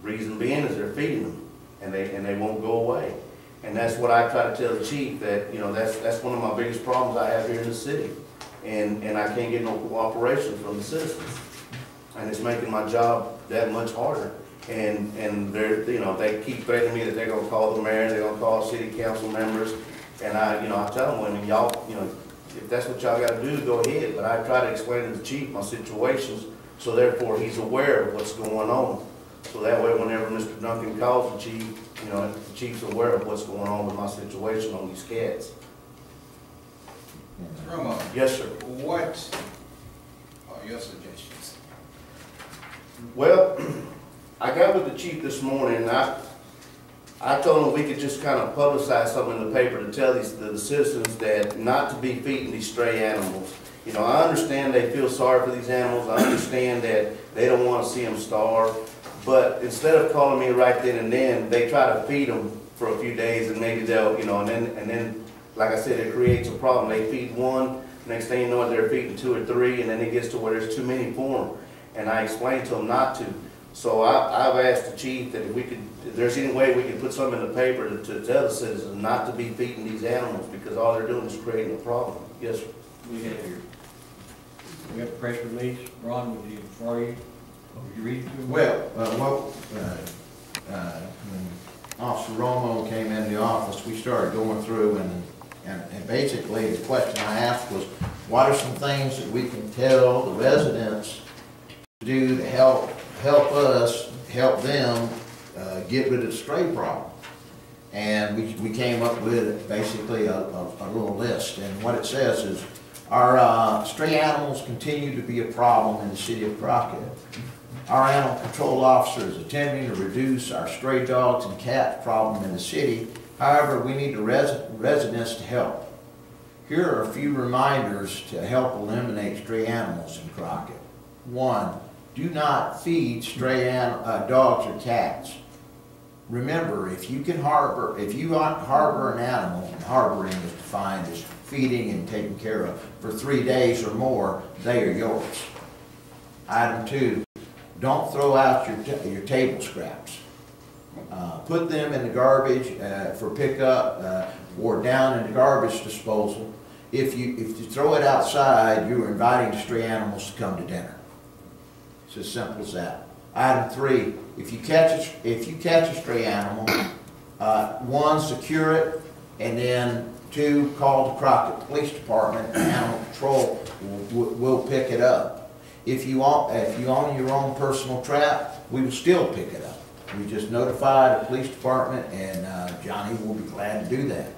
Reason being is they're feeding them, and they won't go away. And that's what I try to tell the chief, that, you know, that's one of my biggest problems I have here in the city. And I can't get no cooperation from the citizens. And it's making my job that much harder. And they're, you know, they keep threatening me that they're gonna call the mayor, they're gonna call city council members. And I tell them, well, y'all, you know, if that's what y'all gotta do, go ahead. But I try to explain to the chief my situations, so therefore he's aware of what's going on. So that way, whenever Mr. Duncan calls the chief, you know, the chief's aware of what's going on with my situation on these cats. Mr. Romo. Yes, sir. What are your suggestions? Well, I got with the chief this morning, and I told him we could just kind of publicize something in the paper to tell the citizens that not to be feeding these stray animals. You know, I understand they feel sorry for these animals. I understand that they don't want to see them starve. But instead of calling me right then and then, they try to feed them for a few days, and maybe they'll, you know, and then, like I said, it creates a problem. They feed one, next thing you know, they're feeding 2 or 3, and then it gets to where there's too many for them. And I explained to them not to. So I've asked the chief that if there's any way we could put something in the paper to tell the citizens not to be feeding these animals, because all they're doing is creating a problem. Yes, sir. We have a press release. Ron, would you read it? Well, when Officer Romo came in the office, we started going through, and basically the question I asked was, what are some things that we can tell the residents to do to help us, help them get rid of the stray problem? And we came up with basically a little list, and what it says is, our stray animals continue to be a problem in the city of Crockett. Our animal control officer is attempting to reduce our stray dogs and cats problem in the city. However, we need the residents to help. Here are a few reminders to help eliminate stray animals in Crockett. 1, do not feed stray dogs or cats. Remember, if you harbor an animal, and harboring is defined as feeding and taking care of for 3 days or more, they are yours. Item 2, don't throw out your table scraps. Put them in the garbage for pickup or down in the garbage disposal. If you throw it outside, you're inviting the stray animals to come to dinner. It's as simple as that. Item 3, if you catch a stray animal, 1, secure it, and then 2, call the Crockett Police Department, and Animal Control will pick it up. If you own your own personal trap, we will still pick it up. We just notify the police department, and Johnny will be glad to do that.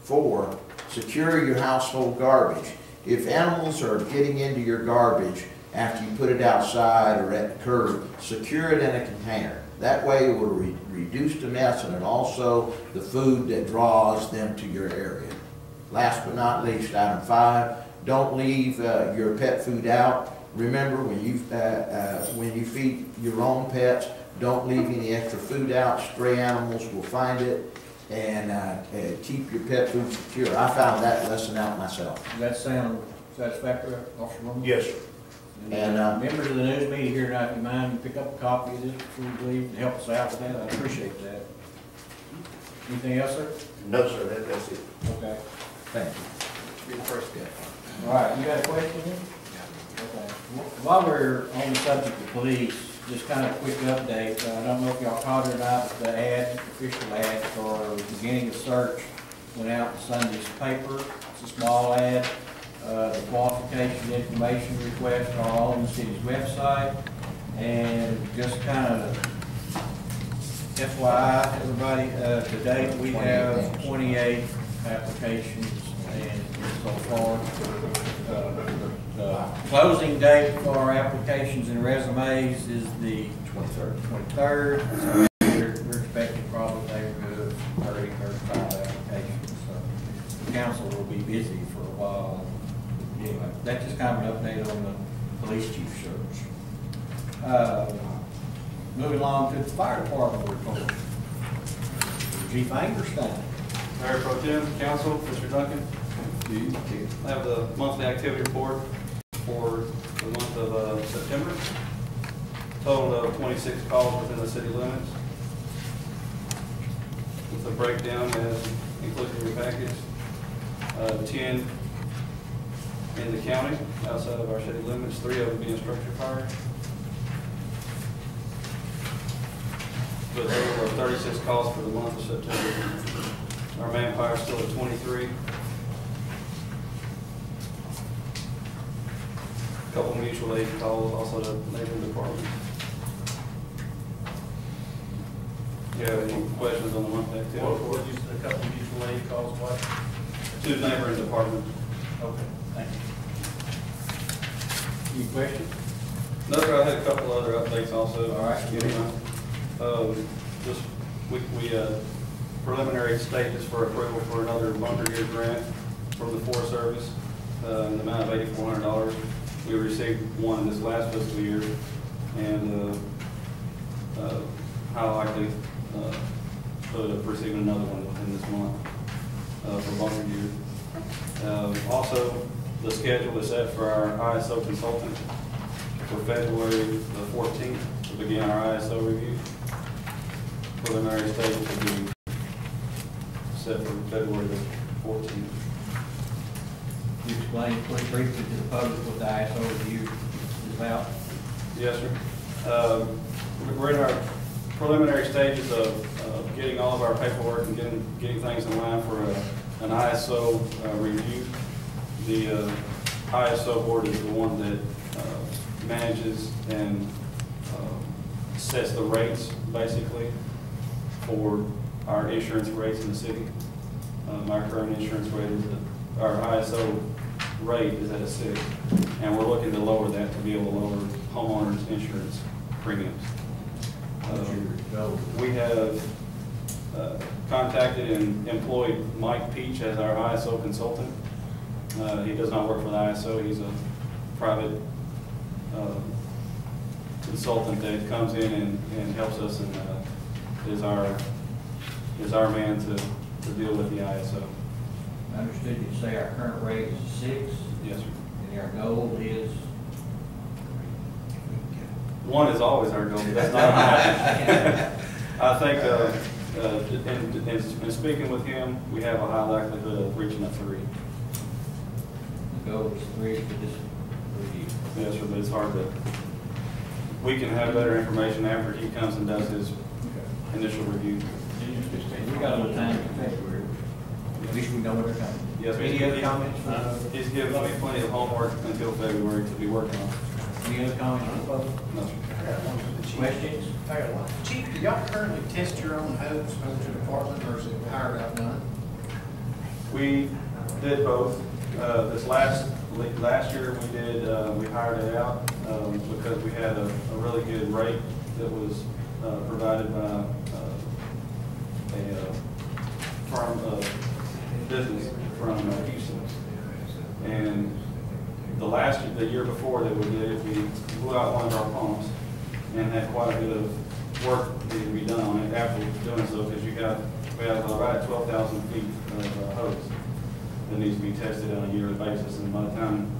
4, secure your household garbage. If animals are getting into your garbage after you put it outside or at the curb, secure it in a container. That way it will reduce the mess, and also the food that draws them to your area. Last but not least, item 5, don't leave your pet food out. Remember, when you feed your own pets, don't leave any extra food out. Stray animals will find it, and keep your pet food secure. I found that lesson out myself. Does that sound satisfactory, Officer Romo? Yes, sir. And members of the news media here tonight, if you mind, pick up a copy of this before you leave and help us out with that. I appreciate that. Anything else, sir? No, sir. That's it. Okay. Thank you. You're the first guy. All right. You got a question then? Okay. While we're on the subject of police, just kind of a quick update. I don't know if y'all caught it or not, but the official ad for beginning a search went out in Sunday's paper. It's a small ad. The qualification information requests are all on the city's website. And just kind of FYI, everybody, to date we have 28 applications, and so far the closing date for our applications and resumes is the 23rd. So we're expecting probably a neighborhood of 30, 35 applications. So the council will be busy for a while. Anyway, that's just kind of an update on the police chief search. Moving along to the fire department report. Chief Angerstein. Mayor Pro Tem, Council, Mr. Duncan. I have the monthly activity report for the month of September. Total of 26 calls within the city limits. With a breakdown as included in your package. 10 in the county, outside of our city limits, 3 of them being structure fire. But there were 36 calls for the month of September. Our manpower is still at 23. A couple mutual aid calls, also the neighboring department. You have any questions on the month activity? What did you say, a couple of mutual aid calls, what? To the neighboring department. Okay, thank you. Any questions? No, sir, I had a couple other updates also. All right. Just, we preliminary stages for approval for another bunker gear grant from the Forest Service, in the amount of $8,400. We received one this last fiscal year, and how likely of receiving another one in this month for bunker gear. Also, the schedule is set for our ISO consultant for February the 14th to begin our ISO review. Preliminary stages will be set for February the 14th. You explain pretty briefly to the public what the ISO review is about? Yes, sir. We're in our preliminary stages of getting all of our paperwork and getting things in line for an ISO review. The ISO board is the one that manages and sets the rates, basically, for our insurance rates in the city. My current insurance rate is our ISO rate is at a 6, and we're looking to lower that to be able to lower homeowners' insurance premiums. We have contacted and employed Mike Peach as our ISO consultant. He does not work for the ISO. He's a private consultant that comes in and helps us and is our man to deal with the ISO. I understood you say our current rate is 6. Yes, sir. And our goal is? 1 is always our goal, but that's not happening. I think, in speaking with him, we have a high likelihood of reaching a 3. The goal is 3 for this review. Yes, sir, but it's hard to, we can have better information after he comes and does his initial review. We got a little time in February. At least we know what they're coming. Yes, sir. Any other comments? He's given me plenty of homework until February to be working on. Any other comments from the public? No, sir. Questions? Chief, do y'all currently test your own hose over to the department, or is it hired out done? We did both. This last year we hired it out because we had a really good rate that was provided by a firm of business from Houston. And the year before that we did it, we blew out one of our pumps and had quite a bit of work needed to be done on it after doing so, because we have right 12,000 feet of hose that needs to be tested on a yearly basis. And by the time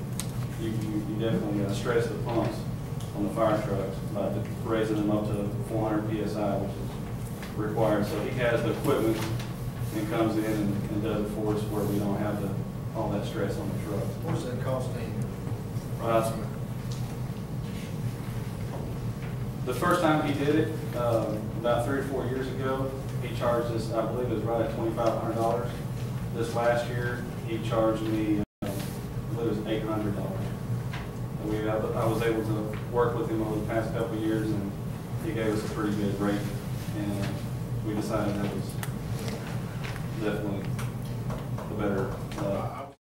you definitely stress the pumps on the fire trucks by raising them up to 400 PSI, which is required. So he has the equipment and comes in and does it for us where we don't have all that stress on the trucks. What does that cost you? The first time he did it, about 3 or 4 years ago, he charged us, I believe it was right at $2,500. This last year, he charged me, I believe it was $800. I was able to work with him over the past couple of years, and he gave us a pretty good rate, and we decided that was definitely the better